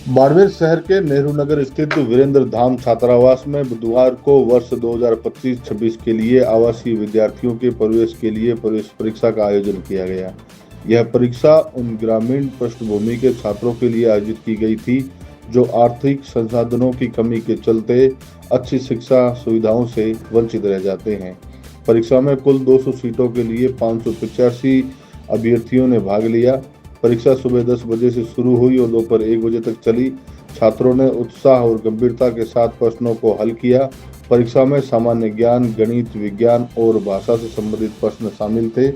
बाड़मेर शहर के नेहरू नगर स्थित वीरेंद्र धाम छात्रावास में बुधवार को वर्ष 2025-26 के लिए आवासीय विद्यार्थियों के प्रवेश के लिए प्रवेश परीक्षा का आयोजन किया गया। यह परीक्षा उन ग्रामीण पृष्ठभूमि के छात्रों के लिए आयोजित की गई थी जो आर्थिक संसाधनों की कमी के चलते अच्छी शिक्षा सुविधाओं से वंचित रह जाते हैं। परीक्षा में कुल 200 सीटों के लिए 585 अभ्यर्थियों ने भाग लिया। परीक्षा सुबह 10 बजे से शुरू हुई और दोपहर 1 बजे तक चली। छात्रों ने उत्साह और गंभीरता के साथ प्रश्नों को हल किया। परीक्षा में सामान्य ज्ञान, गणित, विज्ञान और भाषा से संबंधित प्रश्न शामिल थे।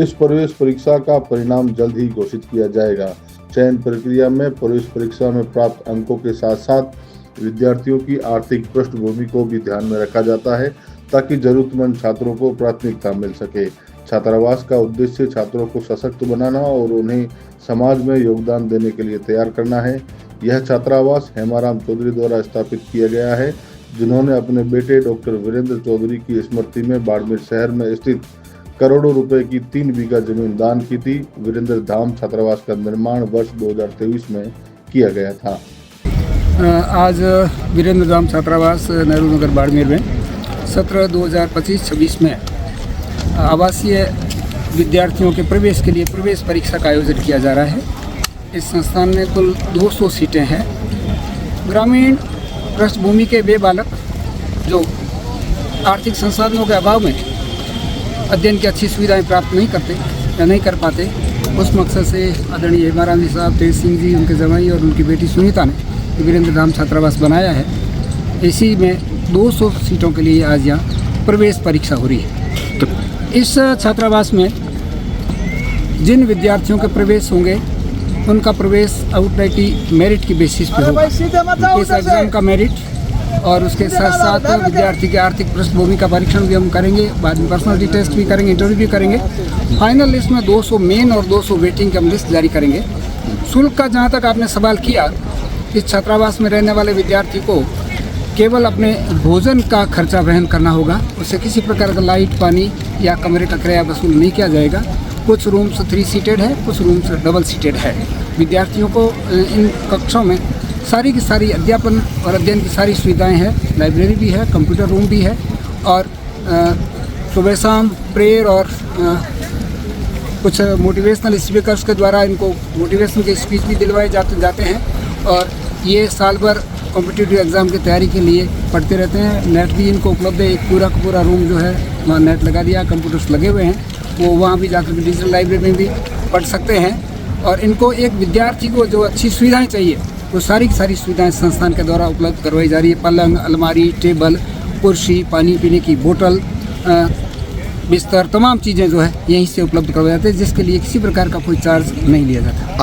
इस प्रवेश परीक्षा का परिणाम जल्द ही घोषित किया जाएगा। चयन प्रक्रिया में प्रवेश परीक्षा में प्राप्त अंकों के साथ साथ विद्यार्थियों की आर्थिक पृष्ठभूमि को भी ध्यान में रखा जाता है ताकि जरूरतमंद छात्रों को प्राथमिकता मिल सके। छात्रावास का उद्देश्य छात्रों को सशक्त बनाना और उन्हें समाज में योगदान देने के लिए तैयार करना है। यह छात्रावास हेमाराम चौधरी द्वारा स्थापित किया गया है, जिन्होंने अपने बेटे डॉक्टर वीरेंद्र चौधरी की स्मृति में बाड़मेर शहर में स्थित करोड़ों रुपए की 3 बीघा जमीन दान की थी। वीरेंद्र धाम छात्रावास का निर्माण वर्ष 2023 में किया गया था। आज वीरेंद्र धाम छात्रावास नेहरू नगर बाड़मेर में सत्र 2025-26 में आवासीय विद्यार्थियों के प्रवेश के लिए प्रवेश परीक्षा का आयोजन किया जा रहा है। इस संस्थान में कुल 200 सीटें हैं। ग्रामीण पृष्ठभूमि के वे बालक जो आर्थिक संसाधनों के अभाव में अध्ययन की अच्छी सुविधाएं प्राप्त नहीं करते या नहीं कर पाते, उस मकसद से आदरणीय हेमाराम जी साहब, तेज सिंह जी, उनके जमाई और उनकी बेटी सुनीता ने वीरेंद्र धाम छात्रावास बनाया है। इसी में 200 सीटों के लिए आज यहाँ प्रवेश परीक्षा हो रही है। इस छात्रावास में जिन विद्यार्थियों के प्रवेश होंगे उनका प्रवेश आउटराइट मेरिट की बेसिस पे होगा। इस एग्जाम का मेरिट और उसके साथ साथ विद्यार्थी के आर्थिक पृष्ठभूमि का परीक्षण भी हम करेंगे, बाद में पर्सनालिटी टेस्ट भी करेंगे, इंटरव्यू भी करेंगे। फाइनल लिस्ट में 200 मेन और 200 वेटिंग की हम लिस्ट जारी करेंगे। शुल्क का जहाँ तक आपने सवाल किया, इस छात्रावास में रहने वाले विद्यार्थी को केवल अपने भोजन का खर्चा वहन करना होगा। उससे किसी प्रकार का लाइट, पानी या कमरे का किराया वसूल नहीं किया जाएगा। कुछ रूम्स 3 सीटेड है, कुछ रूम्स डबल सीटेड है। विद्यार्थियों को इन कक्षों में सारी की सारी अध्यापन और अध्ययन की सारी सुविधाएं हैं। लाइब्रेरी भी है, कंप्यूटर रूम भी है और सुबह शाम प्रेयर और कुछ मोटिवेशनल स्पीकर्स के द्वारा इनको मोटिवेशन के स्पीच भी दिलवाए जाते हैं। और ये साल भर कॉम्पिटिटिव एग्ज़ाम की तैयारी के लिए पढ़ते रहते हैं। नेट भी इनको उपलब्ध है। एक पूरा रूम जो है वहाँ नेट लगा दिया, कंप्यूटर्स लगे हुए हैं, वो वहाँ भी जाकर डिजिटल लाइब्रेरी में भी पढ़ सकते हैं। और इनको एक विद्यार्थी को जो अच्छी सुविधाएं चाहिए वो सारी की सारी सुविधाएं संस्थान के द्वारा उपलब्ध करवाई जा रही है। पलंग, अलमारी, टेबल, कुर्सी, पानी पीने की बोतल, बिस्तर, तमाम चीज़ें जो है यहीं से उपलब्ध करवाई जाती है, जिसके लिए किसी प्रकार का कोई चार्ज नहीं लिया जाता।